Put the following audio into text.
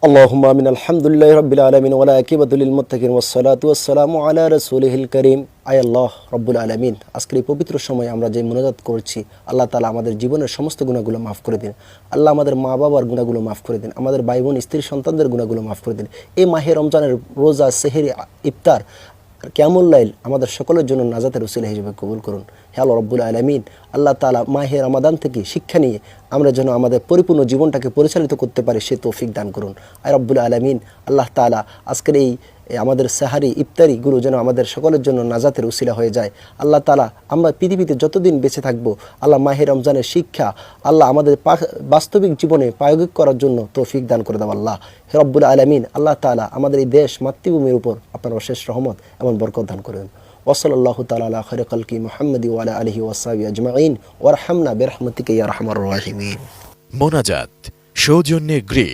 আল্লাহুম্মা আমিন। আলহামদুলিল্লাহি রাব্বিল আলামিন ওয়া লা আকিবাতু লিল মুত্তাকিন ওয়াস সালাতু ওয়াস সালামু আলা রাসূলিহিল কারীম। আয় আল্লাহ রব্বুল আলামিন, আজকের এই পবিত্র সময়ে আমরা যে মুনাজাত করছি, আল্লাহ তাআলা আমাদের জীবনের সমস্ত গুনাহগুলো মাফ করে দিন। আল্লাহ আমাদের মা বাবার গুনাহগুলো মাফ করে দিন, আমাদের ভাই বোন স্ত্রী সন্তানদের গুনাহগুলো মাফ করে দিন। এই মাহে রমজানের রোজা, সেহরি, ইফতার, কিয়ামুল লাইল আমাদের সকলের জন্য নাজাতের উসিলা হিসেবে কবুল করুন। হে আল্লাহ রব্বুল আলামিন, আল্লাহ তাআলা মাহে রমাদান থেকে শিক্ষা নিয়ে আমরা যেন আমাদের পরিপূর্ণ জীবনটাকে পরিচালিত করতে পারি সে তৌফিক দান করুন। আয় রব্বুল আলামিন, আল্লাহ তাআলা আজকের এই আমাদের সাহারি ইফতারিগুলো যেন আমাদের সকলের জন্য নাজাতের উসিলা হয়ে যায়। আল্লাহ তাআলা আমরা পৃথিবীতে যতদিন বেঁচে থাকবো, আল্লাহ মাহে রমজানের শিক্ষা আল্লাহ আমাদের বাস্তবিক জীবনে প্রায়োগিক করার জন্য তৌফিক দান করে দাও আল্লাহ। হে রব্বুল আলামিন, আল্লাহ তাআলা আমাদের এই দেশ মাতৃভূমির উপর আপনার অশেষ রহমত এবং বরকত দান করেন। ওয়াসাল্লাল্লাহু তাআলা আলা খায়রি খালকি মুহাম্মাদি ওয়া আলা আলিহি ওয়া সাহবিহি আজমাইন ওয়ারহামনা বিরহমাতিকা ইয়া আরহামার রাহিমিন। মোনাজাত সৌজন্যে গ্রে।